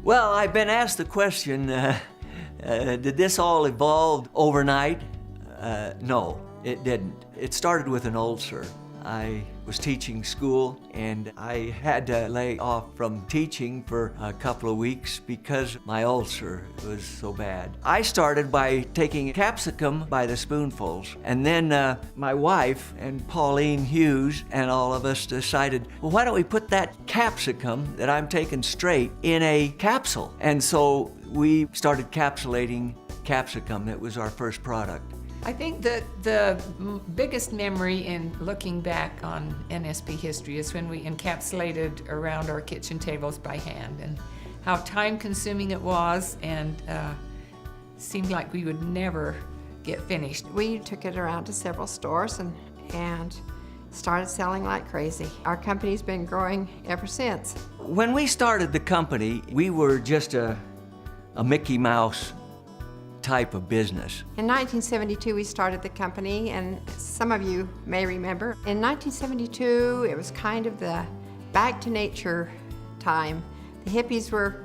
Well, I've been asked the question, did this all evolve overnight? No, it didn't. It started with an ulcer. I was teaching school and I had to lay off from teaching for a couple of weeks because my ulcer was so bad. I started by taking capsicum by the spoonfuls, and then my wife and Pauline Hughes and all of us decided, well, why don't we put that capsicum that I'm taking straight in a capsule? And so we started capsulating capsicum. That was our first product. I think that the biggest memory in looking back on NSP history is when we encapsulated around our kitchen tables by hand, and how time-consuming it was, and seemed like we would never get finished. We took it around to several stores and started selling like crazy. Our company's been growing ever since. When we started the company, we were just a Mickey Mouse type of business. In 1972, we started the company, and some of you may remember. In 1972, it was kind of the back to nature time. The hippies were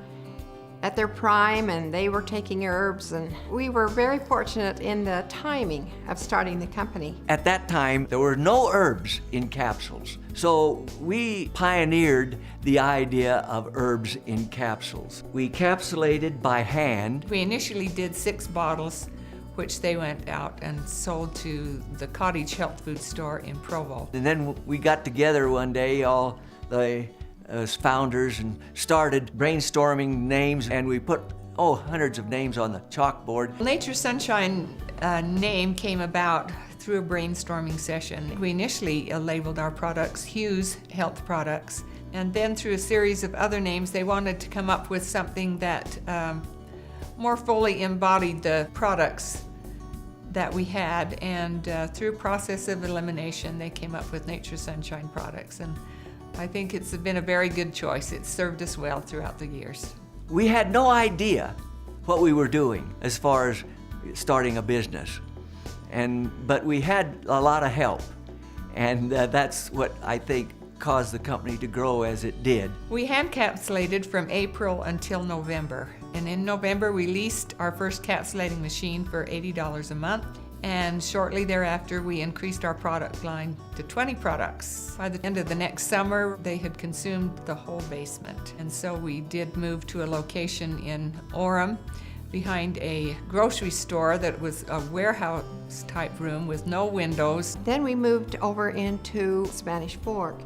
at their prime, and they were taking herbs, and we were very fortunate in the timing of starting the company. At that time, there were no herbs in capsules, so we pioneered the idea of herbs in capsules. We capsulated by hand. We initially did 6 bottles, which they went out and sold to the Cottage Health Food Store in Provo. And then we got together one day, all the as founders, and started brainstorming names, and we put hundreds of names on the chalkboard. Nature Sunshine name came about through a brainstorming session. We initially labeled our products Hughes Health Products, and then through a series of other names they wanted to come up with something that more fully embodied the products that we had, and through a process of elimination they came up with Nature Sunshine Products, and I think it's been a very good choice. It's served us well throughout the years. We had no idea what we were doing as far as starting a business, but we had a lot of help, and that's what I think caused the company to grow as it did. We hand capsulated from April until November, and in November we leased our first capsulating machine for $80 a month. And shortly thereafter, we increased our product line to 20 products. By the end of the next summer, they had consumed the whole basement. And so we did move to a location in Orem, behind a grocery store that was a warehouse type room with no windows. Then we moved over into Spanish Fork.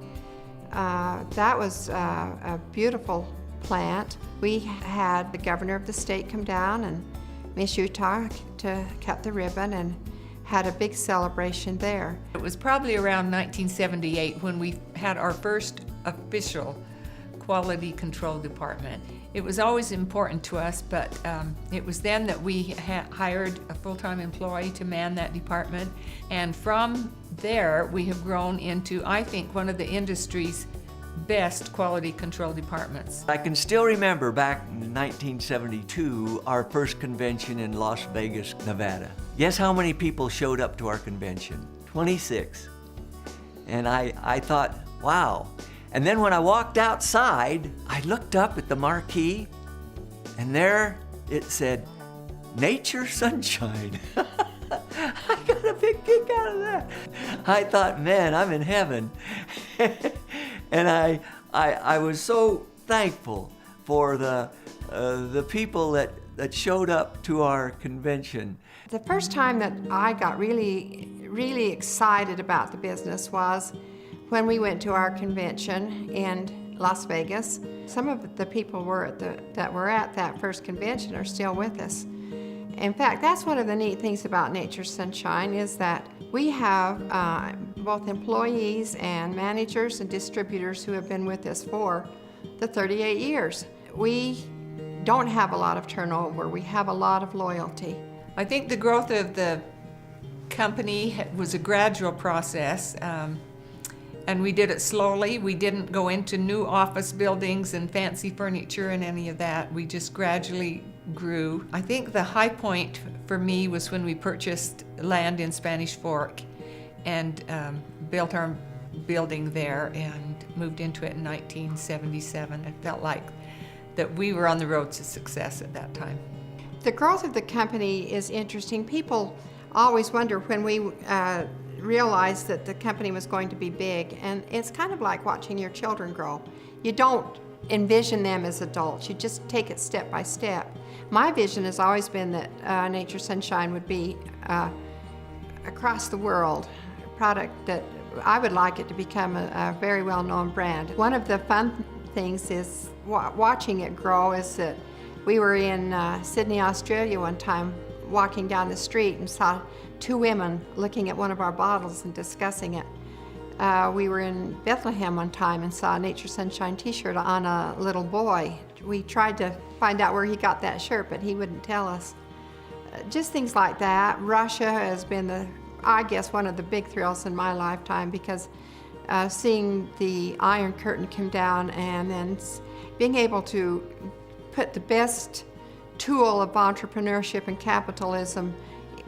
That was a beautiful plant. We had the governor of the state come down and Miss Utah to cut the ribbon, and had a big celebration there. It was probably around 1978 when we had our first official quality control department. It was always important to us, but it was then that we hired a full-time employee to man that department, and from there we have grown into, I think, one of the industry's best quality control departments. I can still remember back in 1972, our first convention in Las Vegas, Nevada. Guess how many people showed up to our convention? 26. And I thought, wow. And then when I walked outside, I looked up at the marquee, and there it said, Nature Sunshine. I got a big kick out of that. I thought, man, I'm in heaven. And I was so thankful for the people that showed up to our convention. The first time that I got really excited about the business was when we went to our convention in Las Vegas. Some of the people that were at that first convention are still with us. In fact, that's one of the neat things about Nature Sunshine, is that we have both employees and managers and distributors who have been with us for the 38 years. We don't have a lot of turnover. We have a lot of loyalty. I think the growth of the company was a gradual process, and we did it slowly. We didn't go into new office buildings and fancy furniture and any of that. We just gradually grew. I think the high point for me was when we purchased land in Spanish Fork and built our building there and moved into it in 1977. It felt like that we were on the road to success at that time. The growth of the company is interesting. People always wonder when we realized that the company was going to be big, and it's kind of like watching your children grow. You don't envision them as adults, you just take it step by step. My vision has always been that Nature Sunshine would be across the world, a product that I would like it to become a very well-known brand. One of the fun things is watching it grow is that we were in Sydney, Australia one time, walking down the street and saw two women looking at one of our bottles and discussing it. We were in Bethlehem one time and saw a Nature Sunshine t-shirt on a little boy. We tried to find out where he got that shirt, but he wouldn't tell us. Just things like that. Russia has been I guess one of the big thrills in my lifetime, because seeing the Iron Curtain come down and then being able to put the best tool of entrepreneurship and capitalism,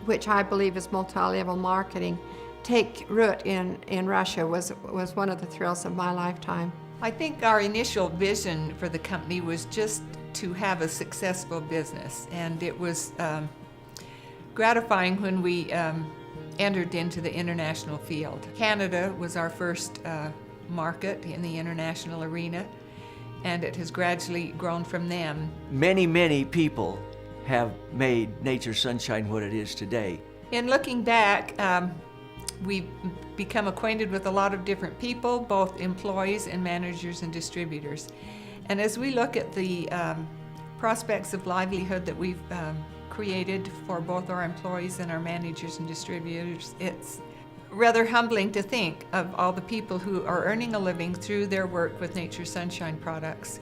which I believe is multi-level marketing, take root in Russia was one of the thrills of my lifetime. I think our initial vision for the company was just to have a successful business, and it was gratifying when we entered into the international field. Canada was our first market in the international arena, and it has gradually grown from them. Many, many people have made Nature Sunshine what it is today. In looking back, we've become acquainted with a lot of different people, both employees and managers and distributors. And as we look at the prospects of livelihood that we've created for both our employees and our managers and distributors, it's rather humbling to think of all the people who are earning a living through their work with Nature Sunshine products.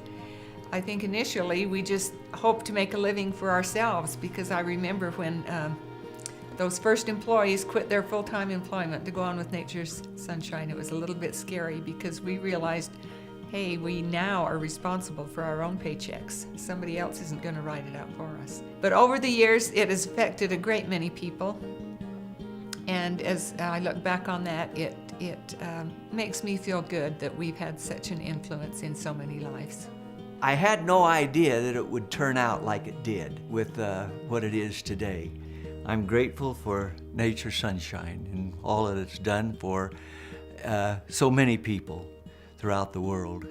I think initially we just hoped to make a living for ourselves, because I remember when those first employees quit their full-time employment to go on with Nature's Sunshine, it was a little bit scary, because we realized, hey, we now are responsible for our own paychecks. Somebody else isn't going to write it out for us. But over the years, it has affected a great many people. And as I look back on that, it makes me feel good that we've had such an influence in so many lives. I had no idea that it would turn out like it did with what it is today. I'm grateful for Nature Sunshine and all that it's done for so many people throughout the world.